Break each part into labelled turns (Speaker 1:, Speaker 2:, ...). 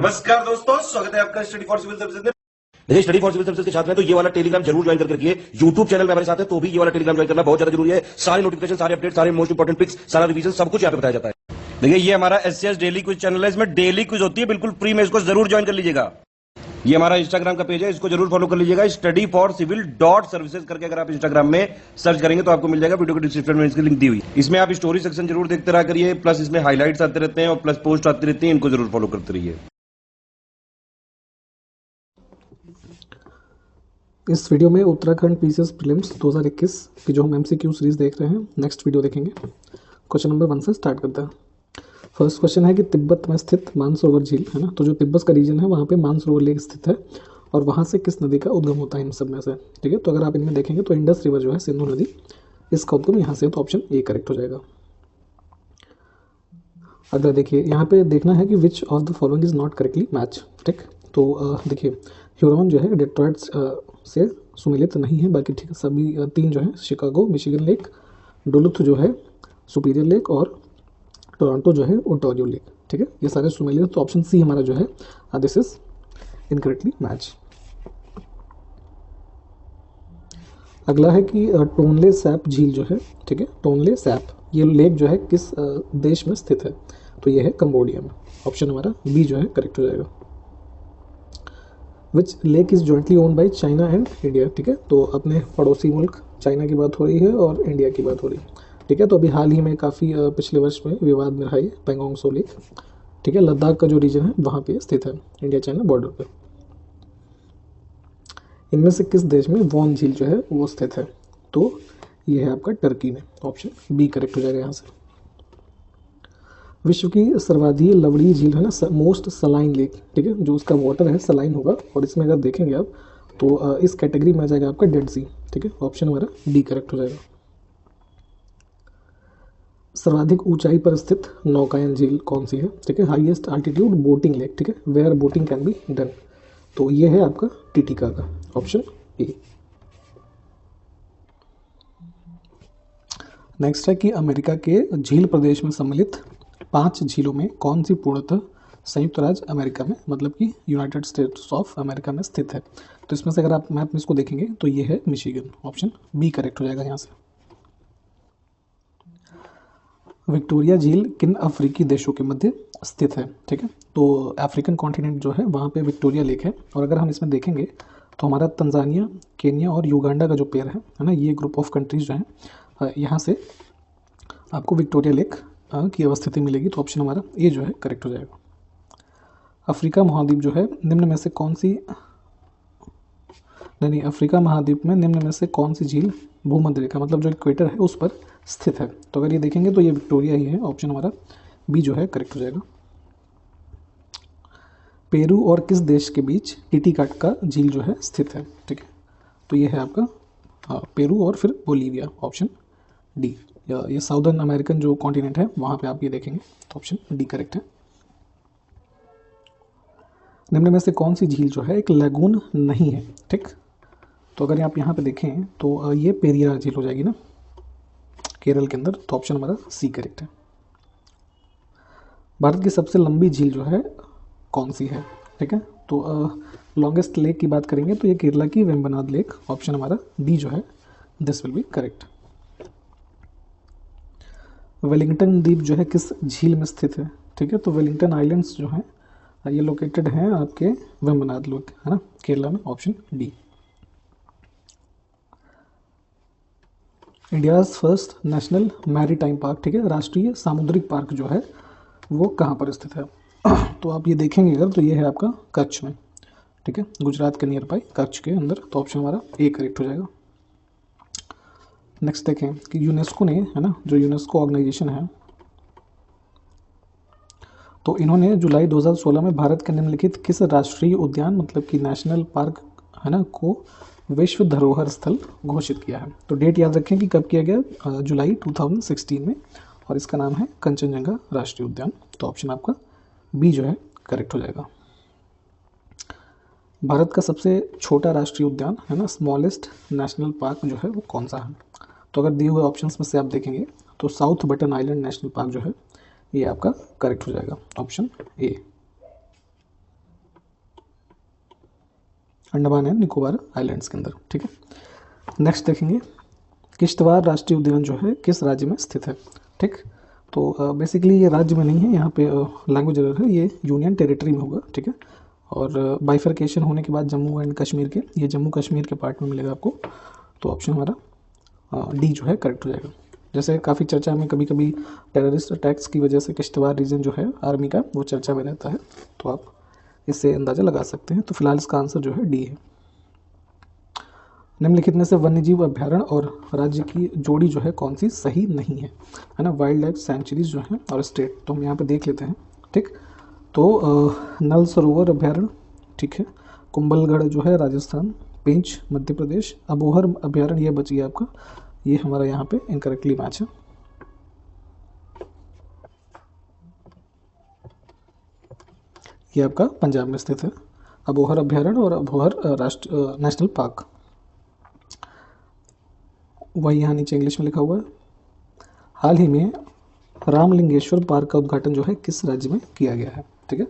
Speaker 1: नमस्कार दोस्तों, स्वागत है आपका स्टडी फॉर सिविल सर्विसेज में।
Speaker 2: देखिए, स्टडी फॉर सिविल सर्विसेज के छात्र हैं तो ये वाला टेलीग्राम जरूर ज्वाइन करके रखिए। यूट्यूब चैनल में हमारे साथ है तो भी ये वाला टेलीग्राम ज्वाइन करना बहुत ज्यादा जरूरी है। सारे नोटिफिकेशन, सारे अपडेट, सारे मोस्ट इंपोर्टेंट पिक्स, सारा रिवीजन सब कुछ यहाँ पे बताया जाता है। देखिए, ये हमारा एससीएस डेली क्विज चैनल है, इसमें डेली क्विज होती है, बिल्कुल फ्री में, इसको जरूर ज्वाइन कर लीजिएगा। ये हमारा इंस्टाग्राम का पेज है, इसको जरूर फॉलो कर लीजिएगा। Study for civil dot services करके अगर आप इंस्टाग्राम में सर्च करेंगे तो आपको मिल जाएगा। वीडियो के डिस्क्रिप्शन में इसकी लिंक दी हुई। इसमें आप स्टोरी सेक्शन जरूर देखते रहा करिए, प्लस इसमें हाईलाइट्स आते रहते हैं और प्लस पोस्ट आती रहती है, इनको जरूर फॉलो करते रहिए।
Speaker 3: इस वीडियो में उत्तराखंड पीसीएस प्रीलिम्स 2021 की जो हम एमसीक्यू सीरीज देख रहे हैं, नेक्स्ट वीडियो देखेंगे। क्वेश्चन नंबर 1 से स्टार्ट करते हैं। फर्स्ट क्वेश्चन है कि तिब्बत में स्थित मानसरोवर झील है ना, तो जो तिब्बत का रीजन है वहाँ पे मानसरोवर लेक स्थित है और वहाँ से किस नदी का उद्गम होता है इन सब में से। ठीक है, तो अगर आप इनमें देखेंगे तो इंडस रिवर जो है, सिंधु नदी, इसका उद्गम यहाँ से, तो ऑप्शन ए करेक्ट हो जाएगा। अगर देखिए यहाँ पे देखना है कि विच of the following is not correctly match. ठीक, तो देखिए ह्यूरॉन जो है डेट्रॉइट से सुमेलित नहीं है, बाकी ठीक है सभी तीन जो है, शिकागो, मिशिगन लेक, डुलुथ जो है, सुपीरियर लेक, और टोरंटो जो है ओंटारियो लेक। ठीक है, ये सारे सुमेलित, तो ऑप्शन सी हमारा जो है दिस इज इनकरेक्टली मैच। अगला है कि टोनले सैप झील जो है, ठीक है, टोनले सैप, ये लेक जो है किस देश में स्थित है, तो ये है कंबोडिया में। ऑप्शन हमारा बी जो है करेक्ट हो जाएगा। Which lake is jointly own by China and India. ठीक है, तो अपने पड़ोसी मुल्क चाइना की बात हो रही है और इंडिया की बात हो रही है। ठीक है, तो अभी हाल ही में काफ़ी पिछले वर्ष में विवाद में रहा है पेंगोंग सो लेक। ठीक है, लद्दाख का जो रीजन है वहाँ पे स्थित है, इंडिया चाइना बॉर्डर पे। इनमें से किस देश में वॉन झील जो है वो स्थित है, तो ये है आपका टर्की में। ऑप्शन बी करेक्ट हो जाएगा यहाँ से। विश्व की सर्वाधिक लवणीय झील है ना, मोस्ट सलाइन लेक। ठीक है, जो उसका वाटर है सलाइन होगा, और इसमें अगर देखेंगे आप तो इस कैटेगरी में आ जाएगा आपका डेड सी। ठीक है, ऑप्शन हमारा डी करेक्ट हो जाएगा। सर्वाधिक ऊंचाई पर स्थित नौकायन झील कौन सी है? ठीक है, हाईएस्ट अल्टीट्यूड बोटिंग लेक। ठीक है, where boating can be done, तो ये है आपका टिटिका का। Option A. नेक्स्ट है कि अमेरिका के झील प्रदेश में सम्मिलित 5 झीलों में कौन सी पूर्णतः संयुक्त राज्य अमेरिका में, मतलब कि यूनाइटेड स्टेट्स ऑफ अमेरिका में स्थित है। तो इसमें से अगर आप मैप में इसको देखेंगे तो ये है मिशिगन। ऑप्शन बी करेक्ट हो जाएगा यहाँ से। विक्टोरिया झील किन अफ्रीकी देशों के मध्य स्थित है? ठीक है, तो अफ्रीकन कॉन्टिनेंट जो है वहाँ पे विक्टोरिया लेक है, और अगर हम इसमें देखेंगे तो हमारा तंजानिया, केन्या और युगांडा का जो पेयर है ना, ये ग्रुप ऑफ कंट्रीज जो हैं, यहाँ से आपको विक्टोरिया लेक की अवस्थिति मिलेगी। तो ऑप्शन हमारा ए जो है करेक्ट हो जाएगा। अफ्रीका महाद्वीप जो है निम्न में से कौन सी, नहीं अफ्रीका महाद्वीप में निम्न में से कौन सी झील भूमध्य रेखा, मतलब जो इक्वेटर है उस पर स्थित है? तो अगर ये देखेंगे तो ये विक्टोरिया ही है। ऑप्शन हमारा बी जो है करेक्ट हो जाएगा। पेरू और किस देश के बीच टिटिकाट का झील जो है स्थित है? ठीक है, तो ये है आपका पेरू और फिर बोलीविया। ऑप्शन डी, ये साउदर्न अमेरिकन जो कॉन्टिनेंट है वहाँ पे आप ये देखेंगे, तो ऑप्शन डी करेक्ट है। निम्न में से कौन सी झील जो है एक लगून नहीं है? ठीक, तो अगर आप यहाँ पे देखें तो ये पेरियार झील हो जाएगी ना, केरल के अंदर। तो ऑप्शन हमारा सी करेक्ट है। भारत की सबसे लंबी झील जो है कौन सी है? ठीक है, तो लॉन्गेस्ट लेक की बात करेंगे तो ये केरला की वेम्बनाड लेक। ऑप्शन हमारा डी जो है this will be correct. Wellington द्वीप जो है किस झील में स्थित है? ठीक है, तो वेलिंगटन आइलैंड्स जो हैं ये लोकेटेड हैं आपके वेम्बनाड लेक, है ना, केरला में। Option D. India's first national maritime park, ठीक है, राष्ट्रीय सामुद्रिक पार्क जो है वो कहाँ पर स्थित है? तो आप ये देखेंगे अगर तो ये है आपका कच्छ में। ठीक है, गुजरात के नियर बाई कच्छ के अंदर। तो ऑप्शन हमारा ए करेक्ट हो जाएगा। नेक्स्ट देखें कि यूनेस्को ने, है ना, जो यूनेस्को ऑर्गेनाइजेशन है, तो इन्होंने जुलाई 2016 में भारत के निम्नलिखित किस राष्ट्रीय उद्यान, मतलब कि नेशनल पार्क, है ना, को विश्व धरोहर स्थल घोषित किया है? तो डेट याद रखें कि कब किया गया, जुलाई 2016 में, और इसका नाम है कंचनजंगा राष्ट्रीय उद्यान। तो ऑप्शन आपका बी जो है करेक्ट हो जाएगा। भारत का सबसे छोटा राष्ट्रीय उद्यान, है ना, स्मॉलेस्ट नेशनल पार्क जो है वो कौन सा है? तो अगर दिए हुए ऑप्शंस में से आप देखेंगे तो south button island national park जो है ये आपका करेक्ट हो जाएगा। Option A. Andaman and Nicobar islands के अंदर, ठीक है। नेक्स्ट देखेंगे किश्तवाड़ राष्ट्रीय उद्यान जो है किस राज्य में स्थित है, ठीक। तो बेसिकली ये राज्य में नहीं है, यहाँ पे लैंग्वेज एरर है, ये यूनियन टेरिटरी में होगा, ठीक है। और बाइफर्केशन होने के बाद जम्मू एंड कश्मीर के, ये जम्मू कश्मीर के पार्ट में मिलेगा आपको। तो ऑप्शन हमारा डी जो है करेक्ट हो जाएगा। जैसे काफ़ी चर्चा में कभी कभी टेररिस्ट अटैक्स की वजह से किश्तवाड़ रीजन जो है आर्मी का वो चर्चा में रहता है, तो आप इससे अंदाज़ा लगा सकते हैं। तो फिलहाल इसका आंसर जो है डी है। निम्नलिखित में से वन्यजीव अभ्यारण्य और राज्य की जोड़ी जो है कौन सी सही नहीं है ना, वाइल्ड लाइफ सेंचुरीज जो है और स्टेट। तो हम यहाँ पे देख लेते हैं, ठीक। तो नल सरोवर अभ्यारण्य, ठीक है, कुंभलगढ़ जो है राजस्थान, पेंच मध्य प्रदेश, अबोहर अभ्यारण्य ये बच गया आपका, ये हमारा यहाँ पे इनकरेक्टली मैच है। ये आपका पंजाब में स्थित है, अबोहर अभ्यारण्य और अबोहर नेशनल पार्क। वही यहाँ नीचे इंग्लिश में लिखा हुआ है। हाल ही में रामलिंगेश्वर पार्क का उद्घाटन जो है किस राज्य में किया गया है, ठीक है।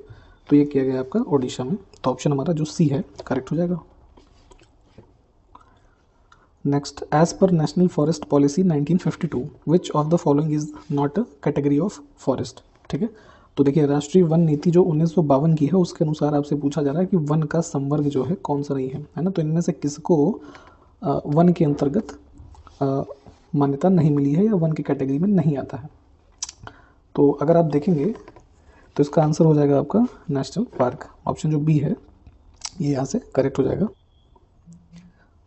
Speaker 3: तो ये किया गया आपका ओडिशा में। तो ऑप्शन हमारा जो सी है करेक्ट हो जाएगा। Next, as per national forest policy 1952 which of the following is not a category of forest, ठीक है। तो देखिए राष्ट्रीय वन नीति जो 1952 की है उसके अनुसार आपसे पूछा जा रहा है कि वन का संवर्ग जो है कौन सा नहीं है ना। तो इनमें से किसको वन के अंतर्गत मान्यता नहीं मिली है या वन की कैटेगरी में नहीं आता है। तो अगर आप देखेंगे तो इसका आंसर हो जाएगा आपका नेशनल पार्क, ऑप्शन जो बी है ये यहाँ से करेक्ट हो जाएगा।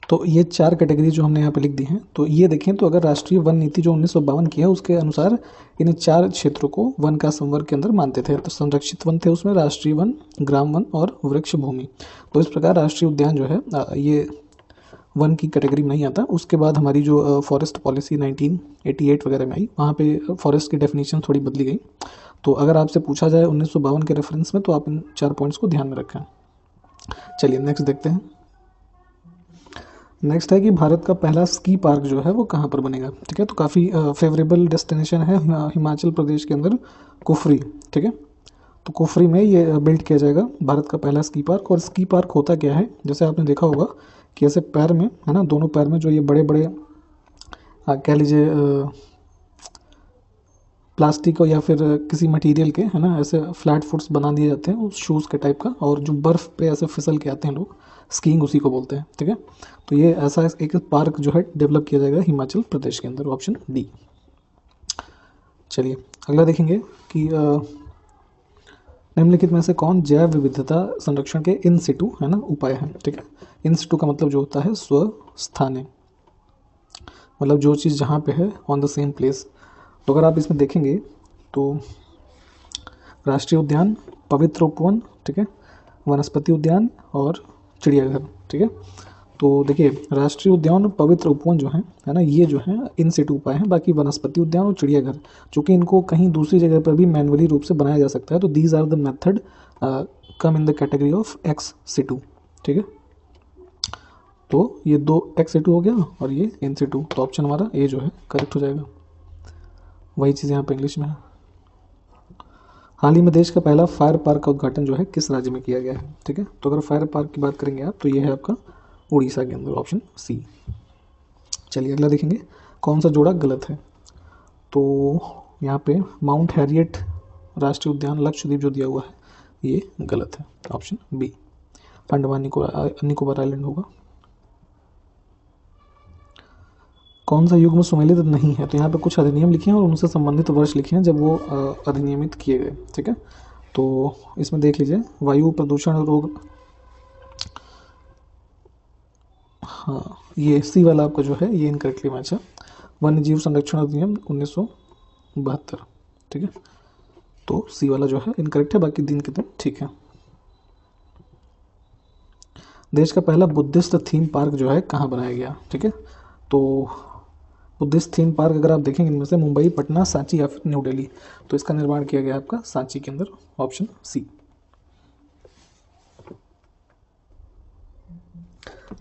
Speaker 3: तो ये चार कैटेगरी जो हमने यहाँ पे लिख दी हैं, तो ये देखें तो अगर राष्ट्रीय वन नीति जो 1952 की है उसके अनुसार इन चार क्षेत्रों को वन का संवर्ग के अंदर मानते थे। तो संरक्षित वन थे उसमें राष्ट्रीय वन, ग्राम वन और वृक्ष भूमि। तो इस प्रकार राष्ट्रीय उद्यान जो है ये वन की कैटेगरी में नहीं आता। उसके बाद हमारी जो फॉरेस्ट पॉलिसी 1988 वगैरह में आई, वहाँ पे फॉरेस्ट की डेफिनेशन थोड़ी बदली गई। तो अगर आपसे पूछा जाए 1952 के रेफरेंस में तो आप इन 4 पॉइंट्स को ध्यान में रखें। चलिए नेक्स्ट देखते हैं। नेक्स्ट है कि भारत का पहला स्की पार्क जो है वो कहाँ पर बनेगा, ठीक है। तो काफ़ी फेवरेबल डेस्टिनेशन है हिमाचल प्रदेश के अंदर कुफरी, ठीक है। तो कुफरी में ये बिल्ड किया जाएगा भारत का पहला स्की पार्क। और स्की पार्क होता क्या है, जैसे आपने देखा होगा कि ऐसे पैर में है ना, दोनों पैर में जो ये बड़े बड़े कह लीजिए प्लास्टिक या फिर किसी मटेरियल के है ना ऐसे फ्लैट फुट्स बना दिए जाते हैं उस शूज़ के टाइप का, और जो बर्फ़ पे ऐसे फिसल के आते हैं लोग, स्कीइंग उसी को बोलते हैं, ठीक है। तो ये ऐसा एक पार्क जो है डेवलप किया जाएगा हिमाचल प्रदेश के अंदर, ऑप्शन डी। चलिए अगला देखेंगे कि निम्नलिखित में से कौन जैव विविधता संरक्षण के इन सिटू है ना उपाय हैं, ठीक है। इन सिटू का मतलब जो होता है स्वस्थाने, मतलब जो चीज़ जहाँ पे है ऑन द सेम प्लेस। तो अगर आप इसमें देखेंगे तो राष्ट्रीय उद्यान, पवित्र उपवन, ठीक है, वनस्पति उद्यान और चिड़ियाघर, ठीक है। तो देखिए राष्ट्रीय उद्यान और पवित्र उपवन जो है ना, ये जो है इन सिटू उपाय हैं। बाकी वनस्पति उद्यान और चिड़ियाघर चूँकि इनको कहीं दूसरी जगह पर भी मैनुअली रूप से बनाया जा सकता है, तो these are the method come in the category of ex situ, ठीक है। तो ये 2 एक्स सिटू हो गया और ये इन सिटू। तो ऑप्शन हमारा ए जो है करेक्ट हो जाएगा। वही चीज़ यहाँ पे इंग्लिश में है। हाल ही में देश का पहला फायर पार्क का उद्घाटन जो है किस राज्य में किया गया है, ठीक है। तो अगर फायर पार्क की बात करेंगे आप तो ये है आपका उड़ीसा के अंदर, ऑप्शन सी। चलिए अगला देखेंगे कौन सा जोड़ा गलत है। तो यहाँ पे माउंट हैरियट राष्ट्रीय उद्यान लक्षद्वीप जो दिया हुआ है ये गलत है, option B. Andaman Nicobar island होगा। कौन सा युग्म सुमेलित नहीं है, तो यहाँ पे कुछ अधिनियम लिखे हैं और उनसे संबंधित वर्ष लिखे हैं जब वो अधिनियमित किए गए, ठीक है। तो इसमें देख लीजिए वायु प्रदूषण रोग, हाँ ये सी वाला आपका जो है ये इनकरेक्टली मैच है। वन्य जीव संरक्षण अधिनियम 1972, ठीक है। तो सी वाला जो है इनकरेक्ट है, बाकी दिन के दिन ठीक है। देश का पहला बुद्धिस्ट थीम पार्क जो है कहाँ बनाया गया, ठीक है। तो बुद्धिस्ट थीम पार्क अगर आप देखेंगे इनमें से मुंबई, पटना, सांची या फिर न्यू दिल्ली, तो इसका निर्माण किया गया आपका सांची के अंदर, ऑप्शन सी।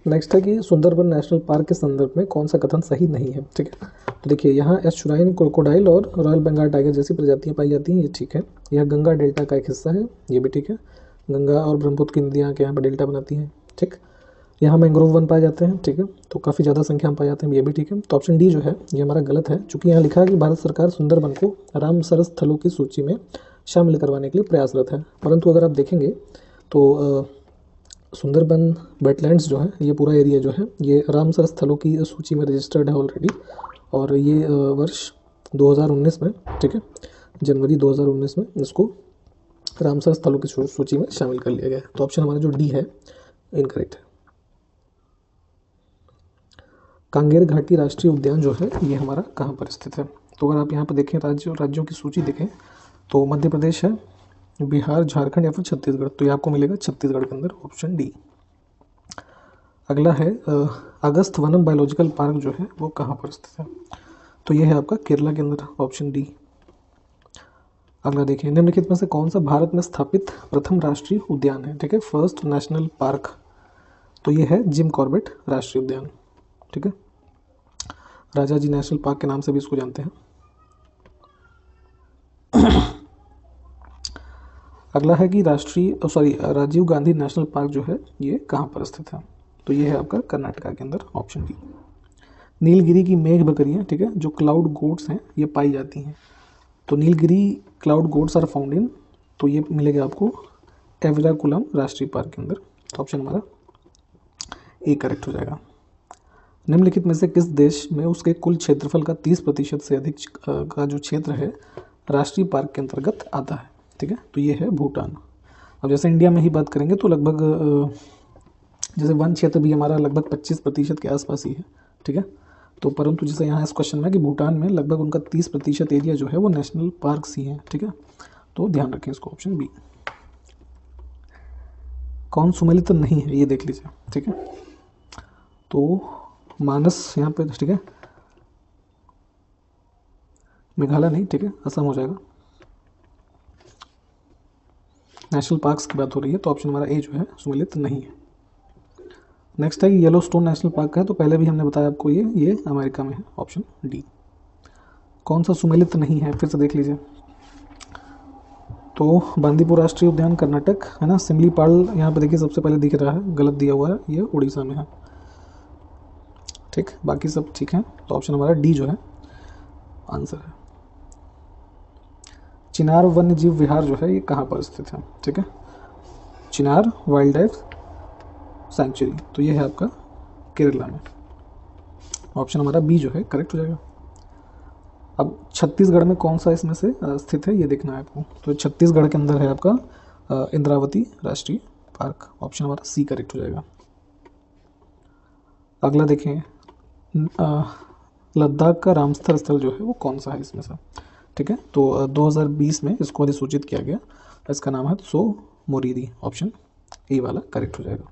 Speaker 3: नेक्स्ट है कि सुंदरबन नेशनल पार्क के संदर्भ में कौन सा कथन सही नहीं है, ठीक है। तो देखिए यहाँ एस्चुराइन, क्रोकोडाइल और रॉयल बंगाल टाइगर जैसी प्रजातियाँ पाई जाती हैं, ये ठीक है। यह गंगा डेल्टा का एक हिस्सा है, ये भी ठीक है। गंगा और ब्रह्मपुत्र की नदियाँ के यहाँ पर डेल्टा बनाती हैं, ठीक। यहाँ मैंग्रोव वन पाए जाते हैं, ठीक है, तो काफ़ी ज़्यादा संख्या में पाए जाते हैं, ये भी ठीक है। तो ऑप्शन डी जो है ये हमारा गलत है, चूँकि यहाँ लिखा है कि भारत सरकार सुंदरबन को रामसर स्थलों की सूची में शामिल करवाने के लिए प्रयासरत है, परंतु अगर आप देखेंगे तो सुंदरबन वेटलैंड्स जो है ये पूरा एरिया जो है ये रामसर स्थलों की सूची में रजिस्टर्ड है ऑलरेडी, और ये वर्ष 2019 में, ठीक है, जनवरी 2019 में इसको रामसर स्थलों की सूची में शामिल कर लिया गया है। तो ऑप्शन हमारा जो डी है इनकरेक्ट है। कांगेर घाटी राष्ट्रीय उद्यान जो है ये हमारा कहाँ पर स्थित है? तो अगर आप यहाँ पर देखें राज्यों की सूची देखें तो मध्य प्रदेश है, बिहार, झारखंड या फिर छत्तीसगढ़, तो ये आपको मिलेगा छत्तीसगढ़ के अंदर, ऑप्शन डी। अगला है अगस्त वनम बायोलॉजिकल पार्क जो है वो कहाँ पर स्थित है? तो ये है आपका केरला के अंदर, ऑप्शन डी। अगला देखिए, निम्नलिखित में से कौन सा भारत में स्थापित प्रथम राष्ट्रीय उद्यान है? ठीक है, फर्स्ट नेशनल पार्क, तो ये है जिम कॉर्बेट राष्ट्रीय उद्यान, ठीक है, राजा जी नेशनल पार्क के नाम से भी इसको जानते हैं। अगला है कि राजीव गांधी नेशनल पार्क जो है ये कहाँ पर स्थित है? तो ये है आपका कर्नाटका के अंदर, ऑप्शन डी। नीलगिरी की मेघ बकरियाँ, ठीक है, जो क्लाउड गोट्स हैं ये पाई जाती हैं, तो Nilgiri cloud goats are found in, तो ये मिलेगा आपको एविराकुलम राष्ट्रीय पार्क के अंदर, तो ऑप्शन हमारा ए करेक्ट हो जाएगा। निम्नलिखित में से किस देश में उसके कुल क्षेत्रफल का 30% से अधिक का जो क्षेत्र है राष्ट्रीय पार्क के अंतर्गत आता है? ठीक है, तो ये है भूटान। अब जैसे इंडिया में ही बात करेंगे तो लगभग जैसे वन क्षेत्र भी हमारा लगभग 25% के आसपास ही है, ठीक है, तो परंतु जैसे यहाँ इस क्वेश्चन में कि भूटान में लगभग उनका 30% एरिया जो है वो नेशनल पार्क्स ही हैं, ठीक है, तो ध्यान रखें इसको, ऑप्शन बी। कौन सुमेलित नहीं है ये देख लीजिए, ठीक है, तो मानस यहाँ पे, ठीक है, मेघालय नहीं, ठीक है, असम हो जाएगा। नेशनल पार्क्स की बात हो रही है तो ऑप्शन हमारा ए जो है सुमेलित नहीं है। नेक्स्ट है येलो स्टोन नेशनल पार्क है, तो पहले भी हमने बताया आपको ये अमेरिका में है, ऑप्शन डी। कौन सा सुमेलित नहीं है फिर से देख लीजिए, तो बांदीपुर राष्ट्रीय उद्यान कर्नाटक है ना, सिमलीपाल यहाँ पे देखिए सबसे पहले दिख रहा है, गलत दिया हुआ है, ये उड़ीसा में है, ठीक, बाकी सब ठीक है, तो ऑप्शन हमारा डी जो है आंसर है। चिनार वन्य जीव विहार जो है ये कहाँ पर स्थित है? ठीक है, चिनार वाइल्ड लाइफ सेंचुरी, तो ये है आपका केरला में, ऑप्शन हमारा बी जो है करेक्ट हो जाएगा। अब छत्तीसगढ़ में कौन सा इसमें से स्थित है ये देखना है आपको, तो छत्तीसगढ़ के अंदर है आपका इंद्रावती राष्ट्रीय पार्क, ऑप्शन हमारा सी करेक्ट हो जाएगा। अगला देखें, लद्दाख का रामसर स्थल जो है वो कौन सा है इसमें से? ठीक है, तो 2020 में इसको अधिसूचित किया गया, इसका नाम है सो मोरीरी, ऑप्शन ए वाला करेक्ट हो जाएगा।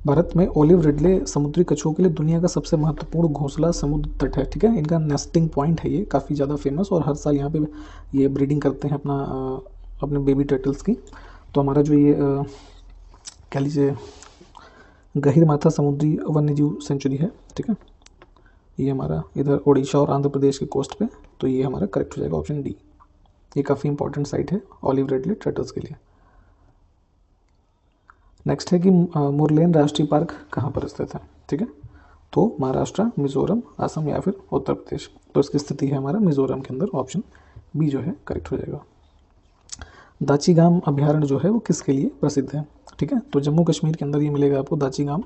Speaker 3: भारत में ओलिव रिडले समुद्री कछुओं के लिए दुनिया का सबसे महत्वपूर्ण घोंसला समुद्र तट है, ठीक है, इनका नेस्टिंग पॉइंट है ये काफ़ी ज़्यादा फेमस, और हर साल यहाँ पे ये ब्रीडिंग करते हैं अपने बेबी टर्टल्स की। तो हमारा जो ये कह लीजिए गहिरमाथा समुद्री वन्यजीव सेंचुरी है, ठीक है, ये हमारा इधर उड़ीसा और आंध्र प्रदेश के कोस्ट पे, तो ये हमारा करेक्ट हो जाएगा, ऑप्शन डी। ये काफ़ी इंपॉर्टेंट साइट है ऑलिव रिडले टर्टल्स के लिए। नेक्स्ट है कि मुरलेन राष्ट्रीय पार्क कहाँ पर स्थित है? ठीक है, तो महाराष्ट्र, मिजोरम, असम या फिर उत्तर प्रदेश, तो इसकी स्थिति है हमारा मिजोरम के अंदर, ऑप्शन बी जो है करेक्ट हो जाएगा। दाचीगाम अभ्यारण्य जो है वो किसके लिए प्रसिद्ध है? ठीक है, तो जम्मू कश्मीर के अंदर ये मिलेगा आपको दाचीगाम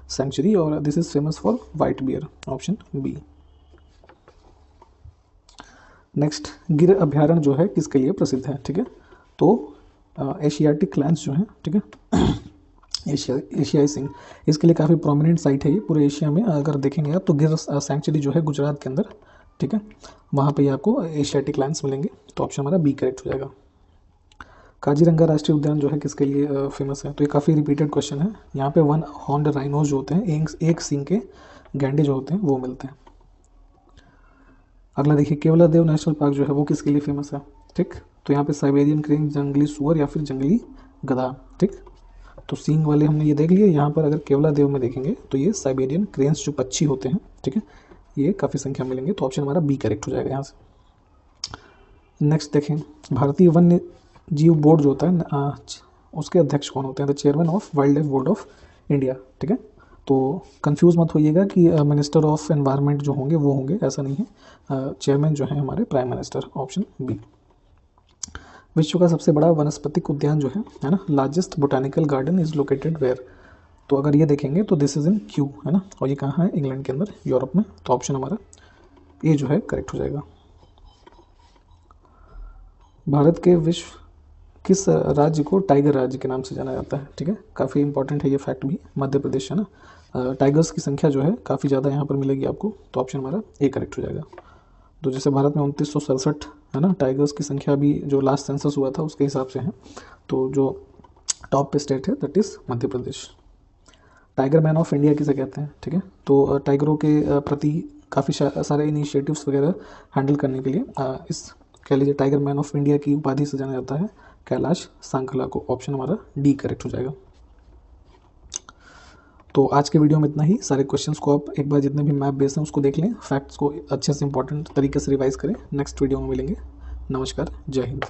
Speaker 3: सेंचुरी, और this is famous for white bear, option B. Next, Gir अभ्यारण्य जो है किसके लिए प्रसिद्ध है? ठीक है, तो एशियाटिक लैंस जो है, ठीक है, एशियाई सिंह, इसके लिए काफ़ी प्रोमिनेंट साइट है ये पूरे एशिया में। अगर देखेंगे आप तो गिर सेंचुरी जो है गुजरात के अंदर, ठीक है, वहाँ पे आपको एशियाटिक लैंस मिलेंगे, तो ऑप्शन हमारा बी करेक्ट हो जाएगा। काजीरंगा राष्ट्रीय उद्यान जो है किसके लिए फेमस है? तो ये काफ़ी रिपीटेड क्वेश्चन है। यहाँ पे वन हॉर्न्ड राइनोज जो होते हैं, एक सींग के गैंडे जो होते हैं वो मिलते हैं। अगला देखिए, केवलादेव नेशनल पार्क जो है वो किसके लिए फेमस है? ठीक, तो यहाँ पे साइबेरियन क्रेन, जंगली सुअर या फिर जंगली गधा, ठीक, तो सींग वाले हमने ये देख लिए। यहाँ पर अगर केवलादेव में देखेंगे तो ये साइबेरियन क्रेन्स जो पक्षी होते हैं, ठीक है, ये काफ़ी संख्या मिलेंगे, तो ऑप्शन हमारा बी करेक्ट हो जाएगा यहाँ से। नेक्स्ट देखें, भारतीय वन्य जीव बोर्ड जो होता है उसके अध्यक्ष कौन होते हैं? The chairman of wild life board of India, ठीक है। तो कंफ्यूज मत होइएगा कि मिनिस्टर ऑफ एनवायरनमेंट जो होंगे वो होंगे, ऐसा नहीं है। चेयरमैन जो है हमारे प्राइम मिनिस्टर, ऑप्शन बी। विश्व का सबसे बड़ा वनस्पतिक उद्यान जो है ना, largest botanical garden is located where. तो अगर ये देखेंगे तो दिस इज इन क्यू, है ना, और ये कहाँ है, इंग्लैंड के अंदर, यूरोप में। तो ऑप्शन हमारा ए जो है करेक्ट हो जाएगा। भारत के विश्व किस राज्य को टाइगर राज्य के नाम से जाना जाता है, ठीक है। काफ़ी इंपॉर्टेंट है ये फैक्ट भी, मध्य प्रदेश है ना। टाइगर्स की संख्या जो है काफ़ी ज़्यादा यहाँ पर मिलेगी आपको, तो ऑप्शन हमारा ए करेक्ट हो जाएगा। तो जैसे भारत में 2967 है ना टाइगर्स की संख्या अभी जो लास्ट सेंसस हुआ था उसके हिसाब से है, तो जो टॉप पे स्टेट है that is Madhya Pradesh. Tiger man of India किसे कहते हैं, ठीक है। तो टाइगरों के प्रति काफ़ी सारे इनिशिएटिव्स वगैरह हैंडल करने के लिए इस कह लीजिए टाइगर मैन ऑफ इंडिया की उपाधि से जाना जाता है कैलाश सांखला को। ऑप्शन हमारा डी करेक्ट हो जाएगा। तो आज के वीडियो में इतना ही। सारे क्वेश्चंस को आप एक बार जितने भी मैप बेस हैं उसको देख लें, फैक्ट्स को अच्छे से इंपॉर्टेंट तरीके से रिवाइज करें। नेक्स्ट वीडियो में मिलेंगे। नमस्कार, जय हिंद।